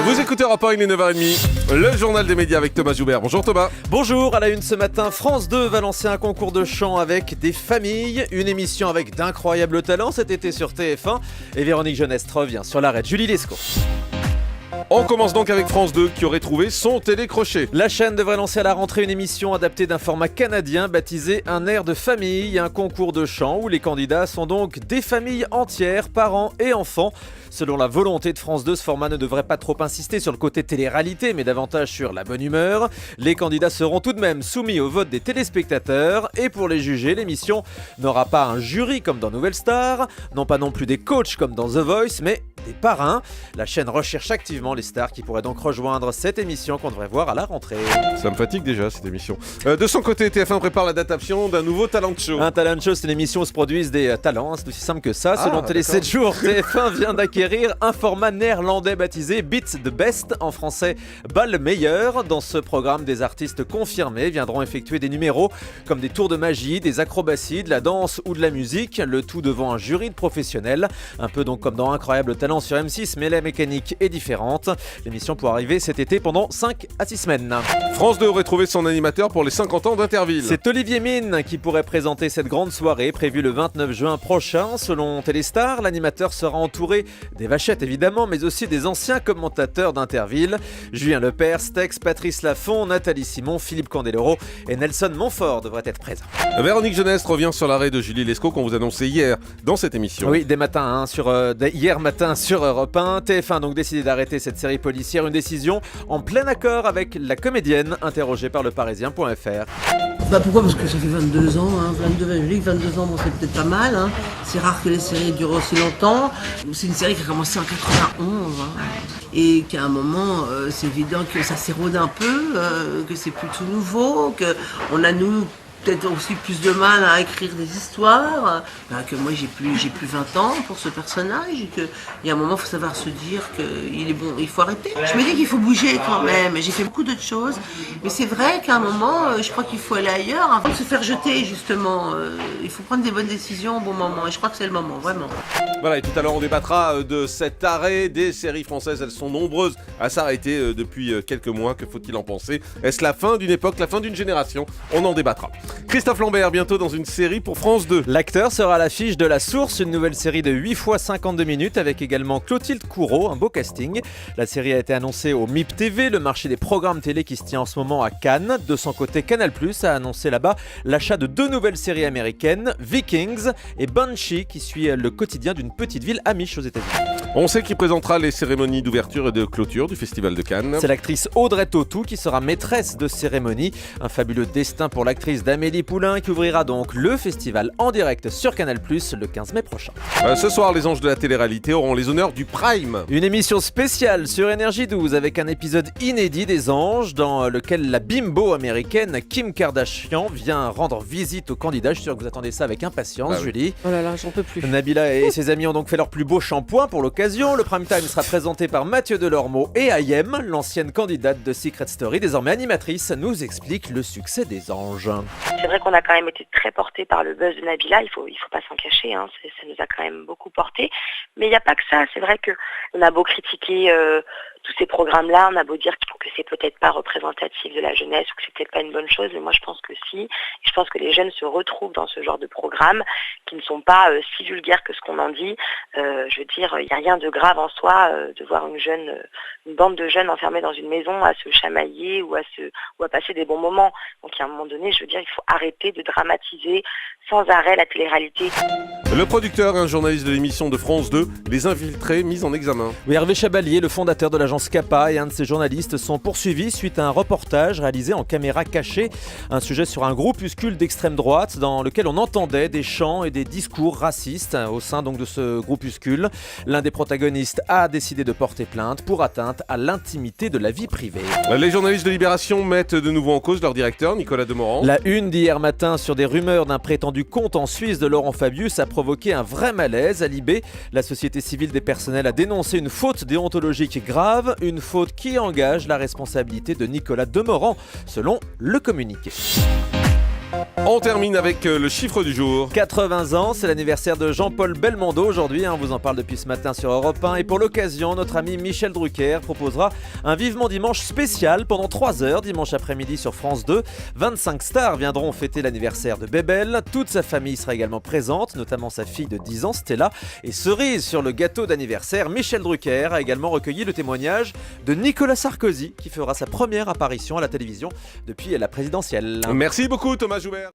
Vous écoutez Europe 1, il est 9h30, le journal des médias avec Thomas Joubert. Bonjour Thomas. Bonjour, à la une ce matin, France 2 va lancer un concours de chant avec des familles, une émission avec d'incroyables talents cet été sur TF1 et Véronique Jeunesse revient sur l'arrêt de Julie Lescaut. On commence donc avec France 2 qui aurait trouvé son télécrochet. La chaîne devrait lancer à la rentrée une émission adaptée d'un format canadien baptisé Un air de famille, un concours de chant où les candidats sont donc des familles entières, parents et enfants. Selon la volonté de France 2, ce format ne devrait pas trop insister sur le côté télé-réalité, mais davantage sur la bonne humeur. Les candidats seront tout de même soumis au vote des téléspectateurs. Et pour les juger, l'émission n'aura pas un jury comme dans Nouvelle Star, non pas non plus des coachs comme dans The Voice, mais des parrains. La chaîne recherche activement les stars qui pourraient donc rejoindre cette émission qu'on devrait voir à la rentrée. Ça me fatigue déjà cette émission. De son côté, TF1 prépare l'adaptation d'un nouveau talent show. Un talent show, c'est une émission où se produisent des talents, c'est aussi simple que ça. Selon Télé 7 jours, TF1 vient d'acquérir un format néerlandais baptisé Beat the Best, en français Bal le meilleur. Dans ce programme, des artistes confirmés viendront effectuer des numéros comme des tours de magie, des acrobaties, de la danse ou de la musique, le tout devant un jury de professionnels. Un peu donc comme dans Incroyable Talent sur M6, mais la mécanique est différente. L'émission pourrait arriver cet été pendant 5 à 6 semaines. France 2 aurait trouvé son animateur pour les 50 ans d'Interville. C'est Olivier Mine qui pourrait présenter cette grande soirée prévue le 29 juin prochain. Selon Téléstar, l'animateur sera entouré des vachettes évidemment, mais aussi des anciens commentateurs d'Interville. Julien Lepers, Tex, Patrice Laffont, Nathalie Simon, Philippe Candeloro et Nelson Montfort devraient être présents. Véronique Jeunesse revient sur l'arrêt de Julie Lescaut qu'on vous annonçait hier dans cette émission. Oui, hier matin sur Europe 1. TF1 a donc décidé d'arrêter cette série policière, une décision en plein accord avec la comédienne interrogée par leparisien.fr. Pourquoi ? Parce que ça fait 22 ans, 22 ans, bon, c'est peut-être pas mal. C'est rare que les séries durent aussi longtemps. C'est une série qui a commencé en 91. Et qu'à un moment, c'est évident que ça s'érode un peu, que c'est plus tout nouveau, qu'on a nous peut-être aussi plus de mal à écrire des histoires, que moi j'ai plus 20 ans pour ce personnage, et qu'il y a un moment il faut savoir se dire qu'il est bon, il faut arrêter. Je me dis qu'il faut bouger quand même, j'ai fait beaucoup d'autres choses, mais c'est vrai qu'à un moment je crois qu'il faut aller ailleurs avant de se faire jeter justement, il faut prendre des bonnes décisions au bon moment, et je crois que c'est le moment, vraiment. Voilà, et tout à l'heure on débattra de cet arrêt des séries françaises, elles sont nombreuses à s'arrêter depuis quelques mois, que faut-il en penser ? Est-ce la fin d'une époque, la fin d'une génération ? On en débattra. Christophe Lambert, bientôt dans une série pour France 2. L'acteur sera à l'affiche de La Source, une nouvelle série de 8 fois 52 minutes avec également Clotilde Courreau, un beau casting. La série a été annoncée au MIP TV, le marché des programmes télé qui se tient en ce moment à Cannes. De son côté, Canal+ a annoncé là-bas l'achat de 2 nouvelles séries américaines, Vikings et Banshee, qui suit le quotidien d'une petite ville amish aux États-Unis. On sait qui présentera les cérémonies d'ouverture et de clôture du Festival de Cannes. C'est l'actrice Audrey Tautou qui sera maîtresse de cérémonie. Un fabuleux destin pour l'actrice d'Amélie Poulain qui ouvrira donc le festival en direct sur Canal+ le 15 mai prochain. Ce soir, les anges de la télé-réalité auront les honneurs du Prime. Une émission spéciale sur Énergie 12 avec un épisode inédit des anges dans lequel la bimbo américaine Kim Kardashian vient rendre visite aux candidats. Je suis sûr que vous attendez ça avec impatience, Julie. Oh là là, j'en peux plus. Nabila et ses amis ont donc fait leur plus beau shampoing pour l'occasion. Le prime time sera présenté par Mathieu Delormeau et Ayem, l'ancienne candidate de Secret Story, désormais animatrice, nous explique le succès des anges. C'est vrai qu'on a quand même été très porté par le buzz de Nabila, il faut pas s'en cacher, ça nous a quand même beaucoup porté. Mais il n'y a pas que ça, c'est vrai qu'on a beau critiquer tous ces programmes-là, on a beau dire que c'est peut-être pas représentatif de la jeunesse ou que c'est peut-être pas une bonne chose, mais moi je pense que si. Et je pense que les jeunes se retrouvent dans ce genre de programmes qui ne sont pas si vulgaires que ce qu'on en dit. Je veux dire, il n'y a rien de grave en soi de voir une bande de jeunes enfermés dans une maison à se chamailler ou à passer des bons moments. Donc à un moment donné, je veux dire, il faut arrêter de dramatiser sans arrêt la télé-réalité. Le producteur et un journaliste de l'émission de France 2, Les Infiltrés, mis en examen. Oui, Hervé Chabalier, le fondateur de l'agence CAPA, et un de ses journalistes sont poursuivis suite à un reportage réalisé en caméra cachée. Un sujet sur un groupuscule d'extrême droite dans lequel on entendait des chants et des discours racistes au sein donc de ce groupuscule. L'un des protagonistes a décidé de porter plainte pour atteinte à l'intimité de la vie privée. Les journalistes de Libération mettent de nouveau en cause leur directeur, Nicolas Demorand. La une d'hier matin sur des rumeurs d'un prétendu compte en Suisse de Laurent Fabius a provoqué un vrai malaise. À Libé, la société civile des personnels a dénoncé une faute déontologique grave, une faute qui engage la responsabilité de Nicolas Demorand, selon le communiqué. On termine avec le chiffre du jour. 80 ans, c'est l'anniversaire de Jean-Paul Belmondo aujourd'hui, on vous en parle depuis ce matin sur Europe 1 et pour l'occasion, notre ami Michel Drucker proposera un Vivement Dimanche spécial pendant 3 heures dimanche après-midi sur France 2. 25 stars viendront fêter l'anniversaire de Bébel, toute sa famille sera également présente, notamment sa fille de 10 ans Stella, et cerise sur le gâteau d'anniversaire, Michel Drucker a également recueilli le témoignage de Nicolas Sarkozy qui fera sa première apparition à la télévision depuis la présidentielle. Merci beaucoup Thomas Joubert.